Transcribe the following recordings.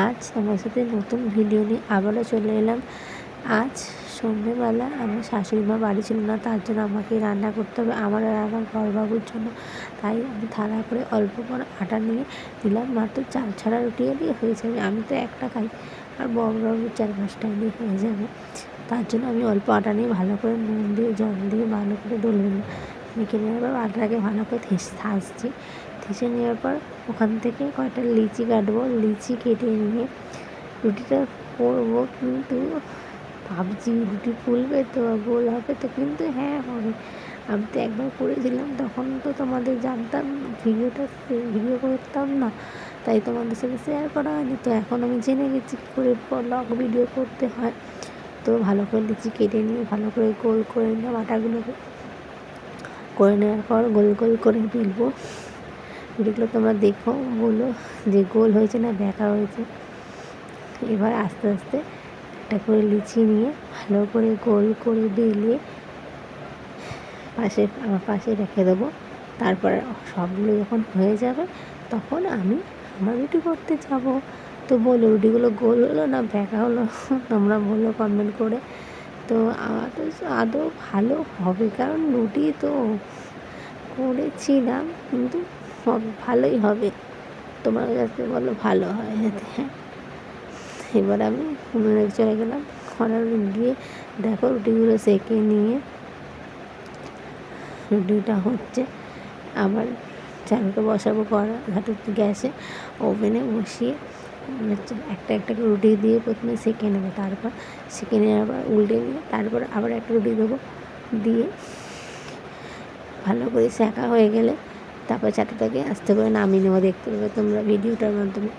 আজ তোমার সাথে নতুন ভিডিও নিয়ে আবারও চলে এলাম। আজ সন্ধ্যেবেলা আমার শাশুড়ি মা বাড়ি ছিল না, তার জন্য আমাকে রান্না করতে হবে আমার আর আমার বড়বাবুর জন্য। তাই আমি থালা করে অল্প করে আটা নিয়ে দিলাম, মাত্র 4-6টা রুটি দিয়ে হয়ে যাবে। আমি তো একটা খাই, আর বড়বাবুর 4-5টা দিয়ে হয়ে যাবে। তার জন্য আমি অল্প আটা নিয়ে ভালো করে নুন দিয়ে জল দিয়ে ভালো করে ডলে নিলাম। মেখে নেওয়ার পর আটাটাকে ভালো করে থাসছি। থেসে নেওয়ার পর ওখান থেকে কয়েকটা লিচি কাটবো, লিচি কেটে নিয়ে রুটিটা করবো। কিন্তু ভাবছি রুটি ফুলবে তো, গোল হবে তো, কিন্তু হ্যাঁ হবে। আমি তো একবার করেছিলাম, তখন তো তোমাদের জানতাম ভিডিও করতাম না, তাই তোমাদের সাথে শেয়ার করা হয়নি। তো এখন আমি জেনে গেছি কী করে ব্লগ ভিডিও করতে হয়। তো ভালো করে লিচি কেটে নিয়ে ভালো করে গোল করে নিলাম, আটাগুলোকে করে নেওয়ার পর গোল গোল করে বেলবো। রুটিগুলো তোমরা দেখো, বলো যে গোল হয়েছে না বেঁকা হয়েছে। এবার আস্তে আস্তে একটা করে লিচি নিয়ে ভালো করে গোল করে বেলে আমার পাশে রেখে দেবো। তারপরে সবগুলো যখন হয়ে যাবে তখন আমি আমার রুটি করতে যাব। তো বলো, রুটিগুলো গোল হলো না বেঁকা হলো তোমরা বলো কমেন্ট করে। তো আমার তো আদৌ ভালো হবে, কারণ রুটি তো করেছিলাম, কিন্তু ভালোই হবে। তোমার কাছে বলো ভালো হয় যাতে। হ্যাঁ, এবার আমি উনুনে চলে গেলাম। কড়াই গিয়ে দেখো রুটিগুলো সেঁকে নিয়ে রুটিটা হচ্ছে। আবার চালুটা বসাবো গ্যাসে, ওভেনে বসিয়ে একটা একটা করে রুটি দিয়ে প্রথমে সেঁকে নেবো। তারপর সেঁকে নেওয়ার পর উল্টে নিয়ে তারপর আবার একটা রুটি দেবো, দিয়ে ভালো করে সেঁকা হয়ে গেলে তারপর চাটুটাকে আস্তে করে নামিয়ে নেবো। দেখতে পাবে তোমরা ভিডিওটার মাধ্যমে।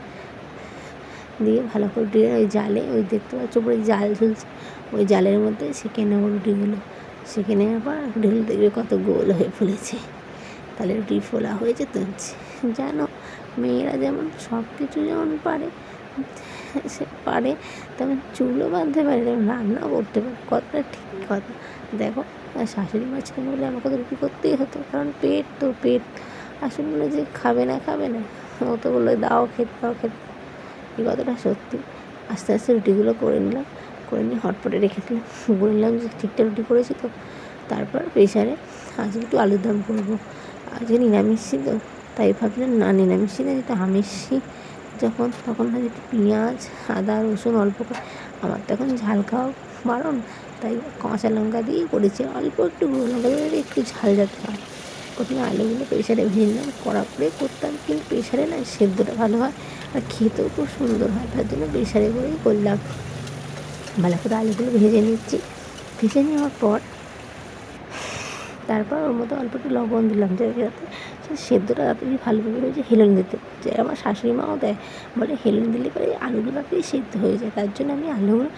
দিয়ে ভালো করে রুটি ওই জালে, ওই দেখতে পাচ্ছ উপরে জাল ঝুলছে, ওই জালের মধ্যে সেঁকে নেবো রুটিগুলো। সেঁকে নেওয়ার পর রুটিগুলো দেখবে কত গোল হয়ে ফুলেছে। তাহলে রুটি ফোলা হয়েছে তুলছি। জানো, মেয়েরা যেমন সব কিছু যেমন পারে, সে পারে তেমন চুলও বাঁধতে পারে, তেমন রান্নাও করতে পারে। কতটা ঠিক কথা দেখো। আর শাশুড়ি মা ছিলেন বলে আমাকে তো রুটি করতেই হতো, কারণ পেট আসলে যে খাবে না ও তো বললো দাও খেতে। এই কথাটা সত্যি। আস্তে আস্তে রুটিগুলো করে নিলাম, করে নিয়ে হটপটে রেখে দিলাম। বললাম যে ঠিকঠাক রুটি করেছি তো। তারপর প্রেশারে আজকে একটু আলুর দম করবো। আজকে নিরামিষই তো, তাই ভাবলাম না নিরামিষই না, যেটা আমিষই তখন ভাবছি একটু পেঁয়াজ আদা রসুন অল্প করে। আমার তো এখন ঝাল খাওয়া বারণ, তাই কাঁচা লঙ্কা দিয়েই করেছি। অল্প একটু গুঁড়ো লঙ্কা দিয়ে একটু ঝাল যাতে হয়। প্রথমে আলুগুলো প্রেশারে ভেজে নিলাম, কড়া করে করতাম, কিন্তু প্রেশারে না সেদ্ধটা ভালো হয় আর খেতেও খুব সুন্দর হয়, তার জন্য প্রেশারে করেই করলাম। ভালো করে আলুগুলো ভেজে নিচ্ছি। ভেজে নেওয়ার পর তারপর ওর মধ্যে অল্প একটু লবণ দিলাম, যাতে সেদ্ধটা তাড়াতাড়ি ভালোভাবে হয়েছে। হেলেন দিতে যে আমার শাশুড়ি মাও দেয়, বলে হেলেন দিলে পরে আলুগুলো তাড়াতাড়ি সেদ্ধ হয়ে যায়। তার জন্য আমি আলুগুলো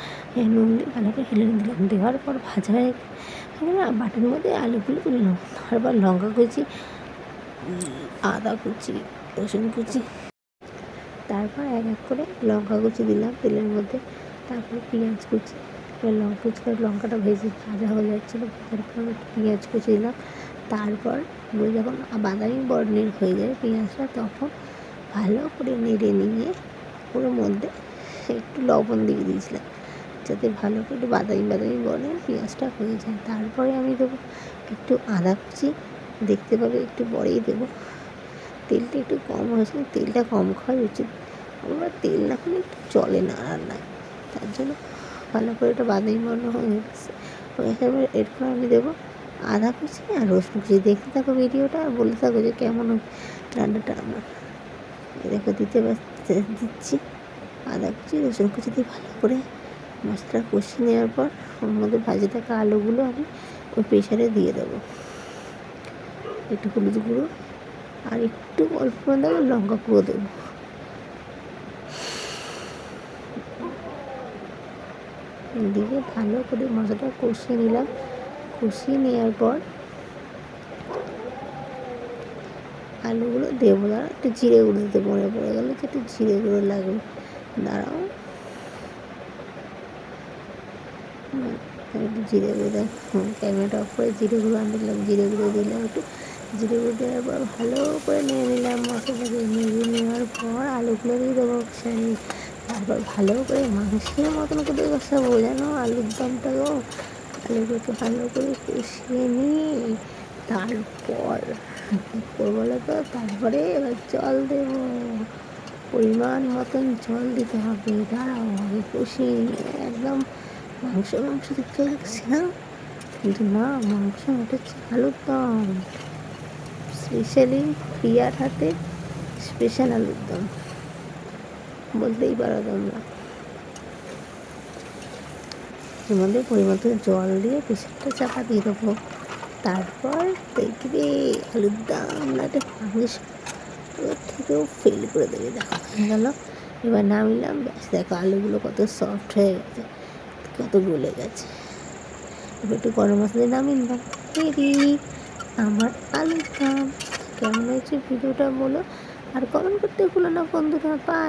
নুন দিয়ে ভালো করে হেলেন দিলাম। দেওয়ার পর ভাজা হয়ে গেলে বাটির মধ্যে আলুগুলো তুলে নেব। তারপর লঙ্কা কুচি, আদা কুচি, রসুন কুচি, তারপর এক এক করে লঙ্কা কুচি দিলাম তেলের মধ্যে। তারপরে পেঁয়াজ কুচি, লঙ্কাটা ভাজা হয়ে যাচ্ছিলো, ভাজার পর একটু পেঁয়াজ কুচি দিলাম। তারপর যখন বাদামি বর্ণের হয়ে যায় পেঁয়াজটা, তখন ভালো করে নেড়ে নিয়ে ওর মধ্যে একটু লবণ দিয়ে দিয়েছিলাম, যাতে ভালো করে একটু বাদামি বর্ণের পেঁয়াজটা হয়ে যায়। তারপরে আমি দেবো একটু আদা কুচি, দেখতে পাবে একটু পরেই দেবো। তেলটা একটু কম হয়েছে, তেলটা কম খাওয়া উচিত। আমরা তেল না খেলে একটু চলে না রান্নায়, তার জন্য ভালো করে একটা বাদামি বর্ণ হয়ে গেছে। এরপর আমি দেবো আদা কুচি আর রসুন কুচি। দেখতে থাকো ভিডিওটা আর বলতে থাকো যে কেমন রান্নাটা আমার। দেখো দিচ্ছি আদা কুচি রসুন কুচি দিয়ে ভালো করে মশলা কষিয়ে নেওয়ার পর ওর মধ্যে ভাজে থাকা আলুগুলো আমি ওই প্রেশারে দিয়ে দেবো। একটু হলুদ গুঁড়ো আর একটু অল্প দেবো লঙ্কা গুঁড়ো দেবো। দিয়ে ভালো করে মশলাটা কষিয়ে নিলাম। কষিয়ে নেওয়ার পর আলুগুলো দেবো। দাঁড়াও, একটু জিরে গুঁড়ো দিতে মনে পড়ে গেলো যে একটু জিরে গুঁড়ো লাগবে। দাঁড়াও, একটু জিরে গুঁড়ো ক্যামেরাটা অফ করে জিরে গুঁড়ো আমি দিলাম। জিরে গুঁড়ো দিলাম একটু। জিরে গুঁড়ো দেওয়ার পর ভালো করে নিয়ে নিলাম মশলাটাকে। নেড়ে নেওয়ার পর আলুগুলো দিয়ে দেবো। তারপর ভালো করে মাংসের মতন করে কষাবো, যেন আলুর দমটাকেও আলুগুলোকে ভালো করে কষিয়ে নিয়ে তারপর কী করবো বলো তো, তারপরে এবার জল দেবো, পরিমাণ মতন জল দিতে হবে। দাঁড়াও আগে কষিয়ে নিয়ে একদম মাংস মাংস দেখতে দেখছিলাম, কিন্তু না, মাংস ওটা হচ্ছে আলুর দম, স্পেশালি প্রিয়ার হাতে স্পেশাল আলুর দম বলতেই পারো তোমরা। এর মধ্যে পরিমাণ জল দিয়ে প্রেশারটা চাপা দিয়ে দেবো। তারপর দেখবে আলুর দম না মাংস ওর থেকেও ফেল করে দেবে। দেখো হয়ে গেল, এবার নামিলাম, ব্যাস দেখো আলুগুলো কত সফট হয়ে গেছে, কত গলে গেছে। এবার একটু গরম মশলা নামিয়ে নিলাম, রেডি আমার আলুর দম। কেমন হয়েছে ভিডিওটা বলো, আর কমেন্ট করতে ভুলো না বন্ধুরা। বাই।